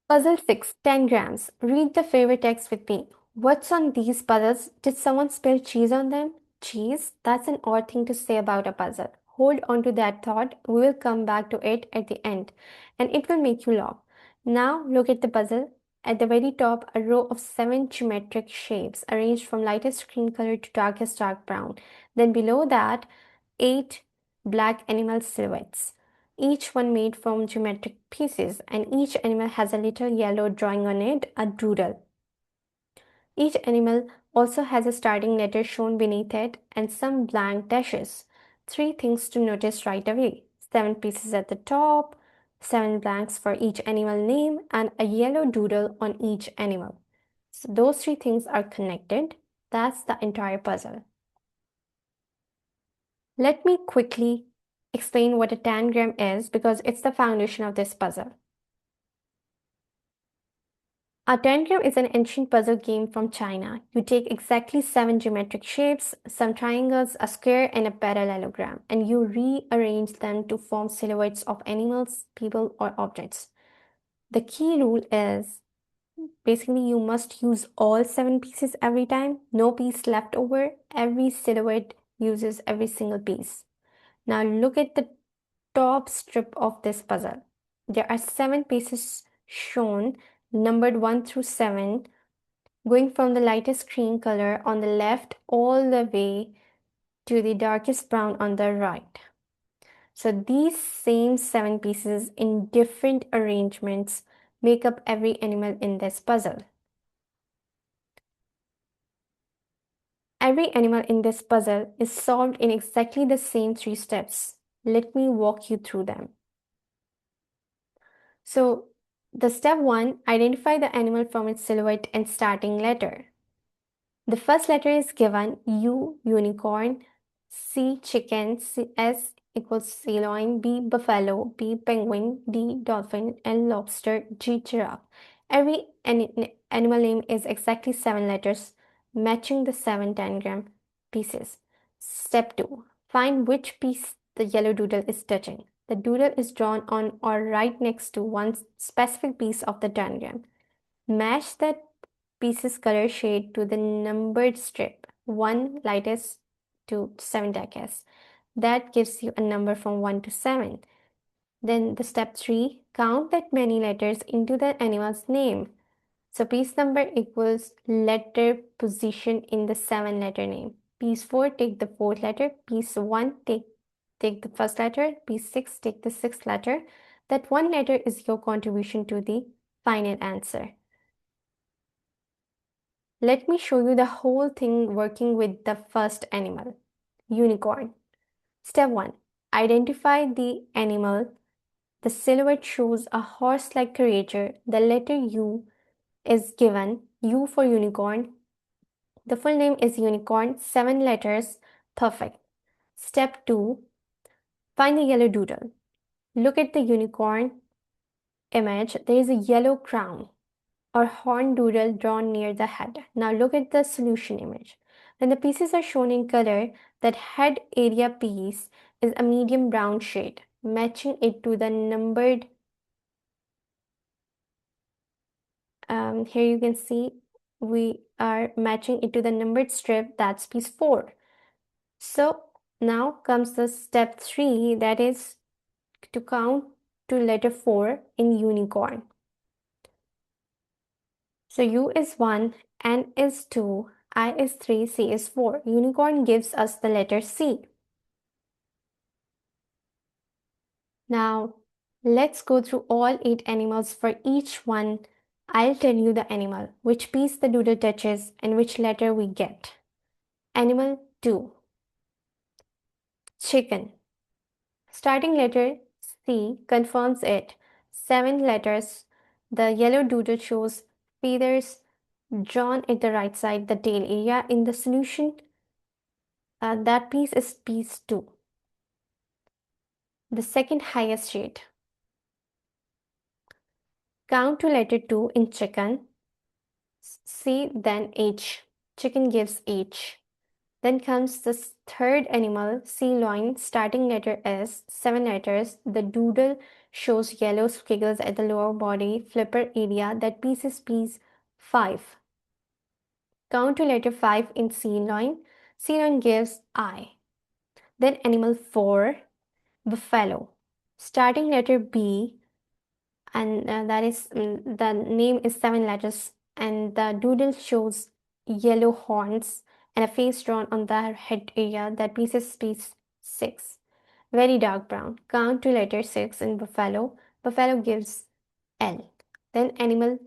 Puzzle 6, Tangrams. Read the favorite text with me. What's on these puzzles? Did someone spill cheese on them? Cheese? That's an odd thing to say about a puzzle. Hold on to that thought. We will come back to it at the end, and it will make you laugh. Now, look at the puzzle. At the very top, a row of 7 geometric shapes arranged from lightest green color to darkest dark brown. Then below that, 8 black animal silhouettes, each one made from geometric pieces, and each animal has a little yellow drawing on it, a doodle. Each animal also has a starting letter shown beneath it and some blank dashes. 3 things to notice right away: 7 pieces at the top, 7 blanks for each animal name, and a yellow doodle on each animal. So those 3 things are connected. That's the entire puzzle. Let me quickly explain what a tangram is because it's the foundation of this puzzle. A tangram is an ancient puzzle game from China. You take exactly 7 geometric shapes, some triangles, a square, and a parallelogram, and you rearrange them to form silhouettes of animals, people, or objects. The key rule is basically you must use all 7 pieces every time, no piece left over. Every silhouette uses every single piece. Now look at the top strip of this puzzle. There are 7 pieces shown, numbered 1 through 7, going from the lightest green color on the left all the way to the darkest brown on the right. So these same 7 pieces in different arrangements make up every animal in this puzzle. Every animal in this puzzle is solved in exactly the same 3 steps. Let me walk you through them. So, the step 1, identify the animal from its silhouette and starting letter. The first letter is given: U, unicorn; C, chicken; S equals sirloin; B, buffalo; B, penguin; D, dolphin; L, lobster; G, giraffe. Every animal name is exactly 7 letters, matching the 7 tangram pieces. Step 2, find which piece the yellow doodle is touching. The doodle is drawn on or right next to one specific piece of the tangram. Match that piece's color shade to the numbered strip, 1 lightest to 7 darkest. That gives you a number from 1 to 7. Then the step 3, count that many letters into the animal's name. So piece number equals letter position in the 7 letter name. Piece 4, take the 4th letter. Piece 1, take the first letter. Piece 6, take the 6th letter. That 1 letter is your contribution to the final answer. Let me show you the whole thing working with the first animal, unicorn. Step 1, identify the animal. The silhouette shows a horse-like creature. The letter U is given, U for unicorn. The full name is unicorn, 7 letters, perfect. Step 2, find the yellow doodle. Look at the unicorn image. There is a yellow crown or horn doodle drawn near the head. Now look at the solution image. When the pieces are shown in color, that head area piece is a medium brown shade, matching it to the numbered. Here you can see we are matching it to the numbered strip, that's piece 4. So now comes the step 3, that is to count to letter 4 in unicorn. So U is 1, N is 2, I is 3, C is 4. Unicorn gives us the letter C. Now, let's go through all 8 animals. For each one, I'll tell you the animal, which piece the doodle touches, and which letter we get. Animal 2, chicken. Starting letter C confirms it. 7 letters. The yellow doodle shows feathers drawn at the right side, the tail area. In the solution, that piece is piece 2, the second highest shade. Count to letter 2 in chicken. C, then H. Chicken gives H. Then comes the third animal, sea lion. Starting letter is 7 letters. The doodle shows yellow squiggles at the lower body flipper area. That piece is piece 5. Count to letter 5 in sea lion. Sea lion gives I. Then animal 4, buffalo. Starting letter B, and the name is 7 letters, and the doodle shows yellow horns and a face drawn on the head area. That piece is piece 6. Very dark brown. Count to letter 6 in buffalo. Buffalo gives L. Then animal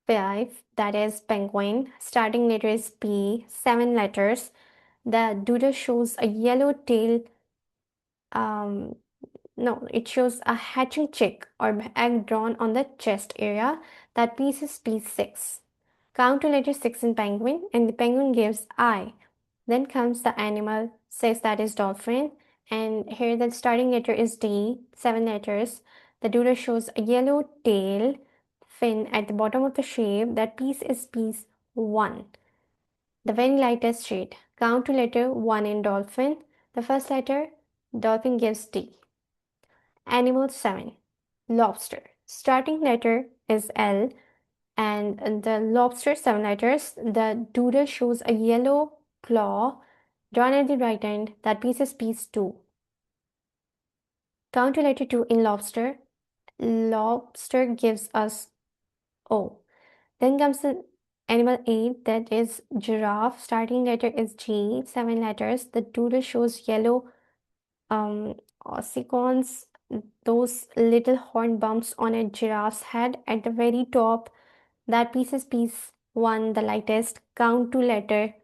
5, that is penguin. Starting letter is P, 7 letters. The doodle shows a yellow tail. Um, no, it shows a hatching chick or egg drawn on the chest area. That piece is piece 6. Count to letter 6 in penguin, and the penguin gives I. Then comes the animal 6, that is dolphin. And here the starting letter is D, 7 letters. The doodle shows a yellow tail fin at the bottom of the shape. That piece is piece 1. The very lightest shade. Count to letter 1 in dolphin. The first letter, dolphin gives D. Animal 7, lobster. Starting letter is L, and the lobster 7 letters. The doodle shows a yellow claw drawn at the right end. That piece is piece 2. Count to letter 2 in lobster. Lobster gives us O. Then comes the animal 8, that is giraffe. Starting letter is G, 7 letters. The doodle shows yellow ossicons, those little horn bumps on a giraffe's head at the very top. That piece is piece 1, the lightest. Count to letter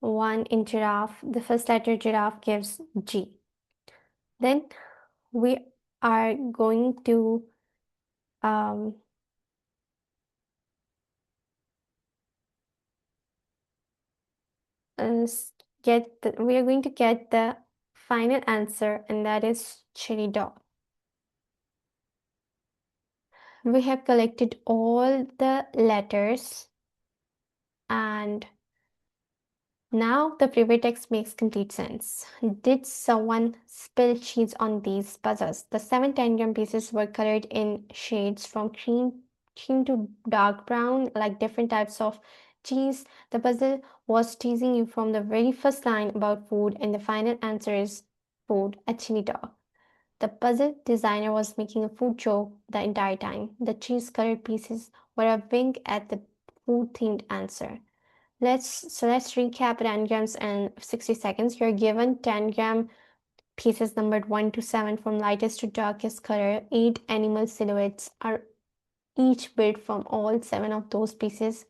1 in giraffe. The first letter giraffe gives G. Then we are going to um, we are going to get the final answer, and that is chili dog. We have collected all the letters, and now the preview text makes complete sense. Did someone spill cheese on these puzzles? The 7 tangram pieces were colored in shades from cream to dark brown, like different types of cheese. The puzzle was teasing you from the very first line about food, and the final answer is food, a chili dog. The puzzle designer was making a food joke the entire time. The cheese colored pieces were a wink at the food themed answer. Let's recap tangrams in 60 seconds. You're given tangram pieces numbered 1 to 7 from lightest to darkest color. 8 animal silhouettes are each built from all 7 of those pieces.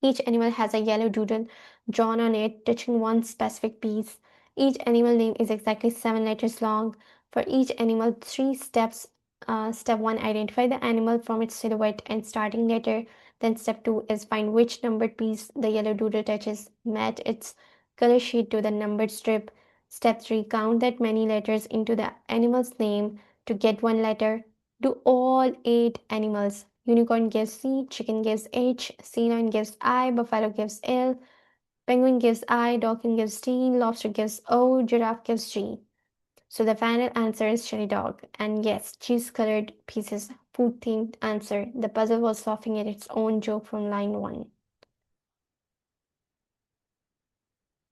Each animal has a yellow doodle drawn on it, touching one specific piece. Each animal name is exactly 7 letters long. For each animal, 3 steps. Step 1, identify the animal from its silhouette and starting letter. Then step 2 is find which numbered piece the yellow doodle touches. Match its color sheet to the numbered strip. Step 3, count that many letters into the animal's name to get one letter. Do all 8 animals. Unicorn gives C, chicken gives H, sea lion gives I, buffalo gives L, penguin gives I, dolphin gives T, lobster gives O, giraffe gives G. So the final answer is chili dog. And yes, cheese colored pieces, food themed answer. The puzzle was laughing at its own joke from line 1.